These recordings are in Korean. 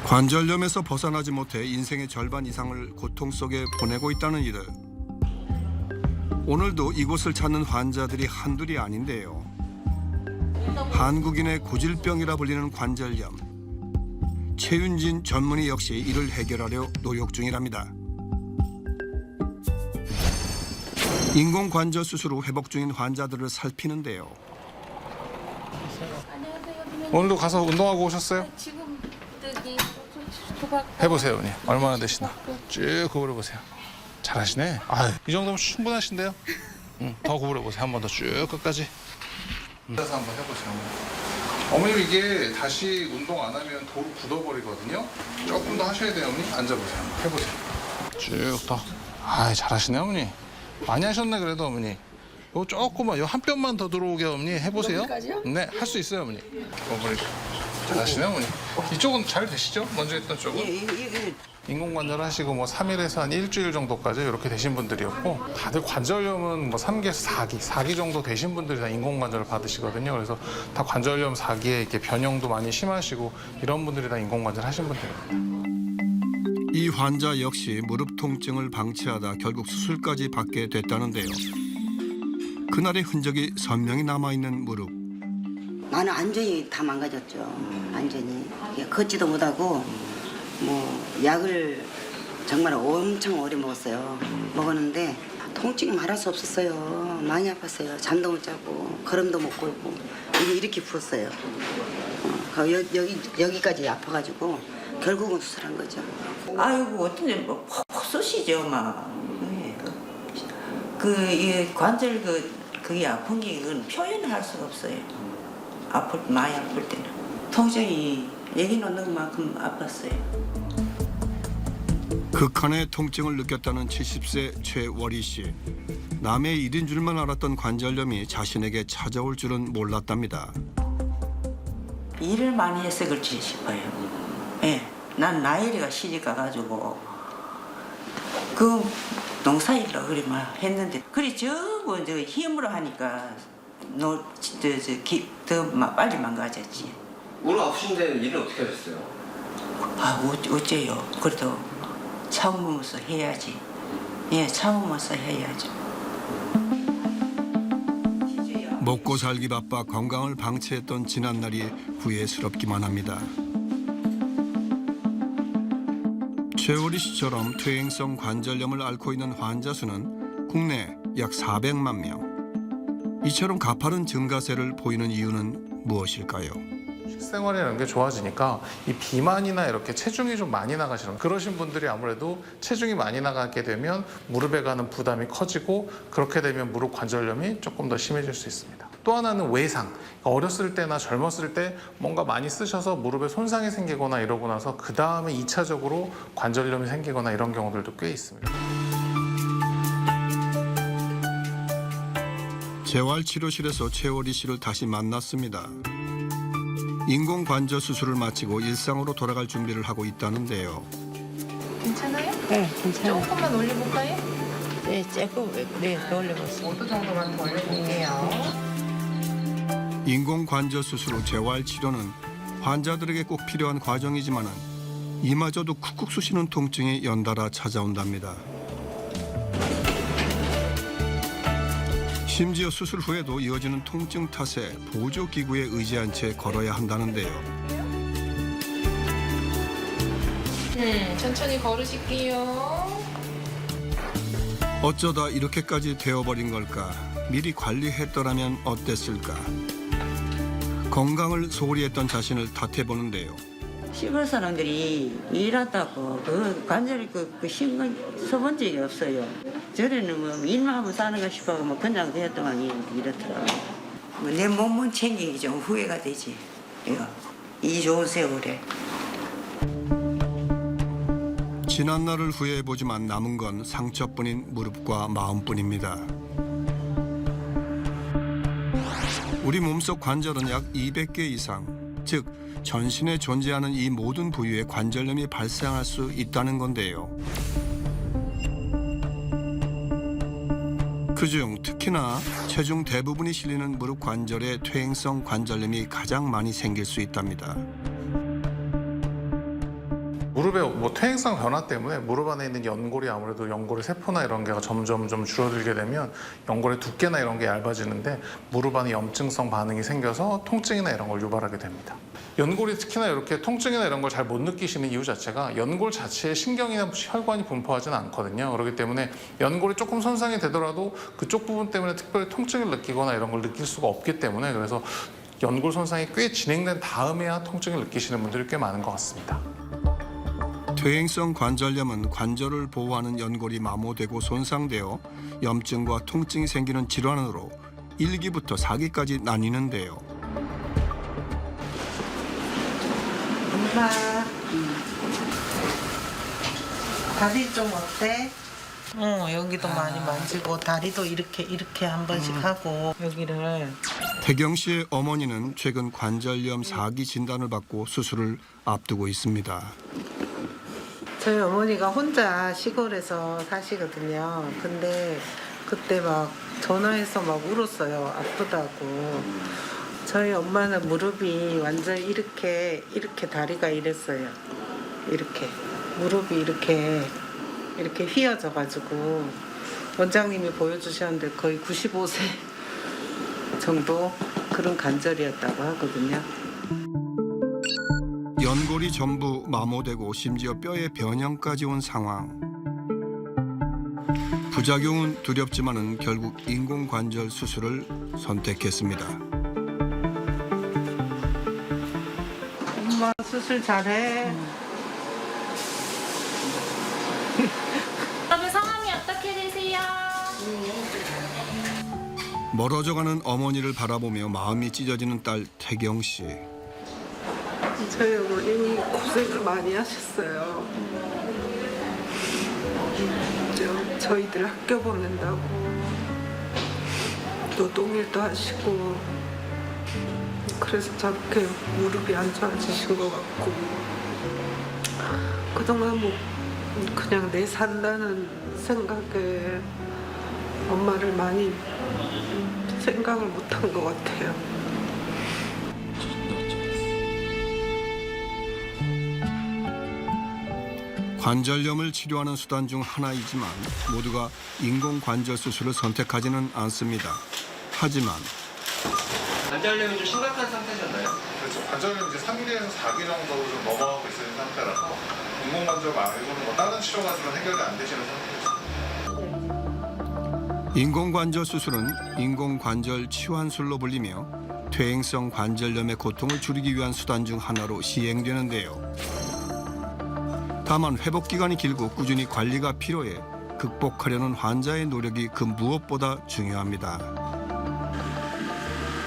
관절염에서 벗어나지 못해 인생의 절반 이상을 고통 속에 보내고 있다는 이들. 오늘도 이곳을 찾는 환자들이 한둘이 아닌데요. 한국인의 고질병이라 불리는 관절염. 최윤진 전문의 역시 이를 해결하려 노력 중이랍니다. 인공관절 수술 후 회복 중인 환자들을 살피는데요. 오늘도 가서 운동하고 오셨어요? 지금 저기 해보세요, 언니. 얼마나 되시나. 쭉 구부려보세요. 잘하시네. 이 정도면 충분하신데요? 더 구부려보세요. 한 번 더 쭉 끝까지. 앉아서 한번 해보세요. 어머님 이게 다시 운동 안 하면 도로 굳어버리거든요. 조금 더 하셔야 돼요, 어머니. 앉아보세요. 한번 해보세요. 쭉 더. 잘하시네, 어머니. 많이 하셨네, 그래도 어머니. 요 조금만, 요 한 뼘만 더 들어오게 어머니 해보세요. 여기까지요? 네, 할 수 있어요, 어머니. 어머니. 잘하시네, 어머니. 이쪽은 잘 되시죠? 먼저 했던 쪽은? 인공관절 하시고 뭐 3일에서 한 일주일 정도까지 이렇게 되신 분들이었고, 다들 관절염은 뭐 3기에서 4기 정도 되신 분들이 다 인공관절을 받으시거든요. 그래서 다 관절염 4기에 이렇게 변형도 많이 심하시고 이런 분들이 다 인공관절 하신 분들이에요. 이 환자 역시 무릎 통증을 방치하다 결국 수술까지 받게 됐다는데요. 그날의 흔적이 선명히 남아있는 무릎. 나는 완전히 다 망가졌죠. 완전히 걷지도 못하고 뭐 약을 정말 엄청 오래 먹었어요. 먹었는데 통증이 말할 수 없었어요. 많이 아팠어요. 잠도 못 자고 걸음도 못 걸고 이게 이렇게 부었어요. 여기까지 아파가지고 결국은 수술한 거죠. 아이고 어쩐지 뭐 퍽퍽 쑤시죠 막. 이 관절 그게 아픈 게 그건 표현을 할 수가 없어요. 많이 아플 때는 통증이 얘기 놓는 만큼 아팠어요. 극한의 통증을 느꼈다는 70세 최월희 씨. 남의 일인 줄만 알았던 관절염이 자신에게 찾아올 줄은 몰랐답니다. 일을 많이 해서 그렇지 싶어요. 난 나이가 시집 가가지고 그 농사일로 그래 막 했는데 그래 저거 힘으로 하니까 더 빨리 망가졌지. 무릎 아프신데 일을 어떻게 하셨어요? 어째요? 그래도 참으면서 해야지. 참으면서 해야죠. 먹고 살기 바빠 건강을 방치했던 지난날이 후회스럽기만 합니다. 최월희 씨처럼 퇴행성 관절염을 앓고 있는 환자 수는 국내 약 400만 명. 이처럼 가파른 증가세를 보이는 이유는 무엇일까요? 식생활이라는 게 좋아지니까 이 비만이나 이렇게 체중이 좀 많이 나가시는 그러신 분들이 아무래도 체중이 많이 나가게 되면 무릎에 가는 부담이 커지고 그렇게 되면 무릎 관절염이 조금 더 심해질 수 있습니다. 또 하나는 외상. 어렸을 때나 젊었을 때 뭔가 많이 쓰셔서 무릎에 손상이 생기거나 이러고 나서 그 다음에 2차적으로 관절염이 생기거나 이런 경우들도 꽤 있습니다. 재활치료실에서 최월희 씨를 다시 만났습니다. 인공관절 수술을 마치고 일상으로 돌아갈 준비를 하고 있다는데요. 괜찮아요? 네, 괜찮아요. 조금만 올려볼까요? 네, 조금 더 올려보세요. 5도 정도만 더 올려볼게요. 인공관절 수술 후 재활치료는 환자들에게 꼭 필요한 과정이지만 이마저도 쿡쿡 쑤시는 통증이 연달아 찾아온답니다. 심지어 수술 후에도 이어지는 통증 탓에 보조기구에 의지한 채 걸어야 한다는데요. 천천히 걸으실게요. 어쩌다 이렇게까지 되어버린 걸까? 미리 관리했더라면 어땠을까? 건강을 소홀히 했던 자신을 탓해보는데요. 시골 사람들이 일하다고 그 관절 힘을 써본 적이 없어요. 저래는 뭐 일만 하면 사는가 싶어서 뭐 그냥 되었더만 이렇더라고요. 내 몸만 챙기기 좀 후회가 되지. 이 좋은 세월에. 지난 날을 후회해보지만 남은 건 상처뿐인 무릎과 마음뿐입니다. 우리 몸속 관절은 약 200개 이상, 즉 전신에 존재하는 이 모든 부위에 관절염이 발생할 수 있다는 건데요. 그중 특히나 체중 대부분이 실리는 무릎 관절에 퇴행성 관절염이 가장 많이 생길 수 있답니다. 무릎의 뭐 퇴행성 변화 때문에 무릎 안에 있는 연골이 아무래도 연골의 세포나 이런 게가 점점 줄어들게 되면 연골의 두께나 이런 게 얇아지는데 무릎 안에 염증성 반응이 생겨서 통증이나 이런 걸 유발하게 됩니다. 연골이 특히나 이렇게 통증이나 이런 걸 잘 못 느끼시는 이유 자체가 연골 자체에 신경이나 혈관이 분포하지는 않거든요. 그렇기 때문에 연골이 조금 손상이 되더라도 그쪽 부분 때문에 특별히 통증을 느끼거나 이런 걸 느낄 수가 없기 때문에 그래서 연골 손상이 꽤 진행된 다음에야 통증을 느끼시는 분들이 꽤 많은 것 같습니다. 퇴행성 관절염은 관절을 보호하는 연골이 마모되고 손상되어 염증과 통증이 생기는 질환으로 1기부터 4기까지 나뉘는데요. 엄마, 다리 좀 어때? 여기도 많이 만지고 다리도 이렇게 한 번씩 하고 여기를. 태경 씨의 어머니는 최근 관절염 4기 진단을 받고 수술을 앞두고 있습니다. 저희 어머니가 혼자 시골에서 사시거든요. 근데 그때 막 전화해서 막 울었어요. 아프다고. 저희 엄마는 무릎이 완전 이렇게 다리가 이랬어요. 이렇게 무릎이 이렇게 휘어져가지고 원장님이 보여주셨는데 거의 95세 정도 그런 관절이었다고 하거든요. 연골이 전부 마모되고 심지어 뼈에 변형까지 온 상황. 부작용은 두렵지만은 결국 인공관절 수술을 선택했습니다. 엄마 수술 잘해. 여러분 성함이 어떻게 되세요? 멀어져가는 어머니를 바라보며 마음이 찢어지는 딸 태경 씨. 저희 어머님이 고생을 많이 하셨어요. 저희들 학교 보낸다고 노동일도 하시고 그래서 저렇게 무릎이 안 좋아지신 것 같고 그동안 뭐 그냥 내 산다는 생각에 엄마를 많이 생각을 못한 것 같아요. 관절염을 치료하는 수단 중 하나이지만 모두가 인공관절 수술을 선택하지는 않습니다. 하지만 관절염이 좀 심각한 상태셨나요? 그렇죠. 관절염 이제 3기에서 4기 정도 좀 넘어가고 있는 상태라서 인공관절 말고는 뭐 다른 치료 가지고는 해결이 안 되시는 상태입니다. 인공관절 수술은 인공관절 치환술로 불리며 퇴행성 관절염의 고통을 줄이기 위한 수단 중 하나로 시행되는데요. 다만 회복 기간이 길고 꾸준히 관리가 필요해 극복하려는 환자의 노력이 그 무엇보다 중요합니다.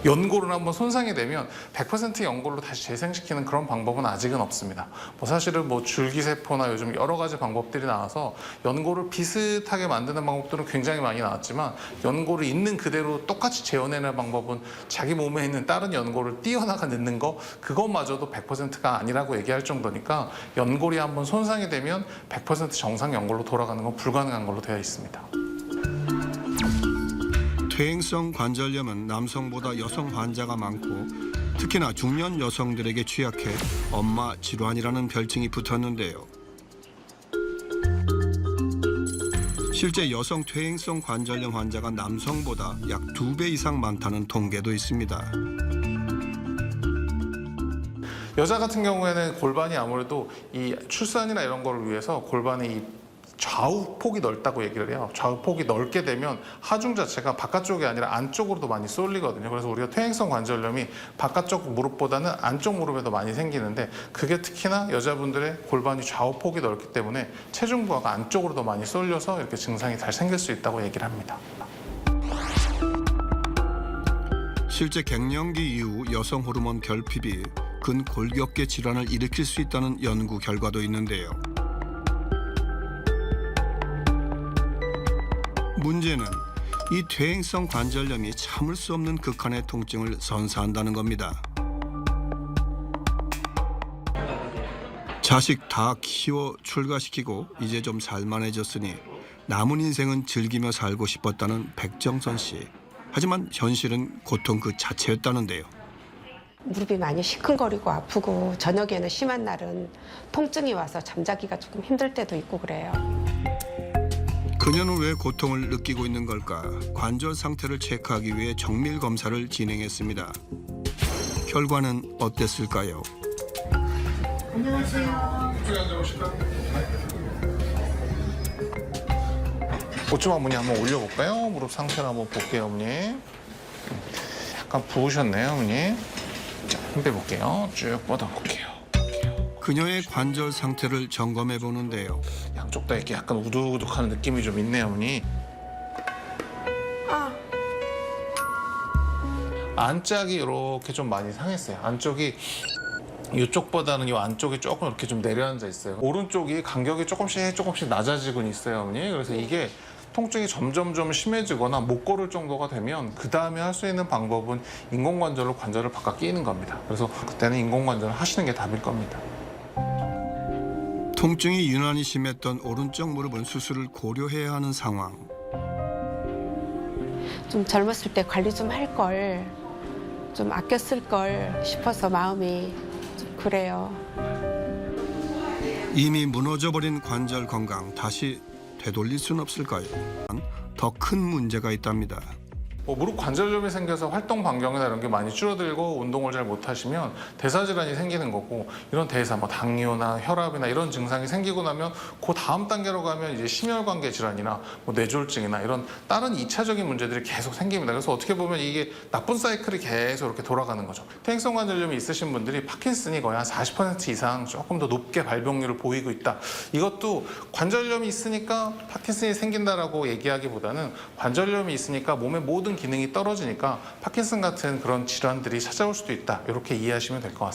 연골은 한번 손상이 되면 100% 연골로 다시 재생시키는 그런 방법은 아직은 없습니다. 뭐 사실은 뭐 줄기세포나 요즘 여러 가지 방법들이 나와서 연골을 비슷하게 만드는 방법들은 굉장히 많이 나왔지만 연골을 있는 그대로 똑같이 재현해내는 방법은 자기 몸에 있는 다른 연골을 띄어나가 넣는 거 그것마저도 100%가 아니라고 얘기할 정도니까 연골이 한번 손상이 되면 100% 정상 연골로 돌아가는 건 불가능한 걸로 되어 있습니다. 퇴행성 관절염은 남성보다 여성 환자가 많고 특히나 중년 여성들에게 취약해 엄마 질환이라는 별칭이 붙었는데요. 실제 여성 퇴행성 관절염 환자가 남성보다 약 2배 이상 많다는 통계도 있습니다. 여자 같은 경우에는 골반이 아무래도 이 출산이나 이런 거를 위해서 골반의 이 좌우 폭이 넓다고 얘기를 해요. 좌우 폭이 넓게 되면 하중 자체가 바깥쪽이 아니라 안쪽으로도 많이 쏠리거든요. 그래서 우리가 퇴행성 관절염이 바깥쪽 무릎보다는 안쪽 무릎에도 많이 생기는데 그게 특히나 여자분들의 골반이 좌우 폭이 넓기 때문에 체중 부하가 안쪽으로도 많이 쏠려서 이렇게 증상이 잘 생길 수 있다고 얘기를 합니다. 실제 갱년기 이후 여성 호르몬 결핍이 근골격계 질환을 일으킬 수 있다는 연구 결과도 있는데요. 문제는 이 퇴행성 관절염이 참을 수 없는 극한의 통증을 선사한다는 겁니다. 자식 다 키워 출가시키고 이제 좀 살만해졌으니 남은 인생은 즐기며 살고 싶었다는 백정선 씨. 하지만 현실은 고통 그 자체였다는데요. 무릎이 많이 시큰거리고 아프고 저녁에는 심한 날은 통증이 와서 잠자기가 조금 힘들 때도 있고 그래요. 그녀는 왜 고통을 느끼고 있는 걸까? 관절 상태를 체크하기 위해 정밀 검사를 진행했습니다. 결과는 어땠을까요? 옷 좀 어머니 한번 올려볼까요? 무릎 상태를 한번 볼게요, 어머니. 약간 부으셨네요, 어머니. 자, 힘 빼볼게요. 쭉 뻗어볼게요. 그녀의 관절 상태를 점검해 보는데요. 양쪽 다 이렇게 약간 우두둑하는 느낌이 좀 있네요, 어머니. 안짝이 이렇게 좀 많이 상했어요. 안쪽이 이쪽보다는 이 안쪽이 조금 이렇게 좀 내려앉아 있어요. 오른쪽이 간격이 조금씩 낮아지곤 있어요, 어머니. 그래서 이게 통증이 점점 심해지거나 못 걸을 정도가 되면 그 다음에 할 수 있는 방법은 인공관절로 관절을 바꿔 끼는 겁니다. 그래서 그때는 인공관절을 하시는 게 답일 겁니다. 통증이 유난히 심했던 오른쪽 무릎은 수술을 고려해야 하는 상황. 좀 젊었을 때 관리 좀 할 걸, 좀 아껴 쓸 걸 싶어서 마음이 좀 그래요. 이미 무너져버린 관절 건강 다시 되돌릴 수는 없을까요? 더 큰 문제가 있답니다. 무릎 관절염이 생겨서 활동 반경이나 이런 게 많이 줄어들고 운동을 잘 못하시면 대사질환이 생기는 거고, 이런 대사, 당뇨나 혈압이나 이런 증상이 생기고 나면 그 다음 단계로 가면 이제 심혈관계 질환이나 뇌졸중이나 이런 다른 2차적인 문제들이 계속 생깁니다. 그래서 어떻게 보면 이게 나쁜 사이클이 계속 이렇게 돌아가는 거죠. 퇴행성 관절염이 있으신 분들이 파킨슨이 거의 한 40% 이상 조금 더 높게 발병률을 보이고 있다. 이것도 관절염이 있으니까 파킨슨이 생긴다라고 얘기하기보다는 관절염이 있으니까 몸의 모든 기능이 떨어지니까 파킨슨 같은 그런 질환들이 찾아올 수도 있다. 이렇게 이해하시면 될 것 같습니다.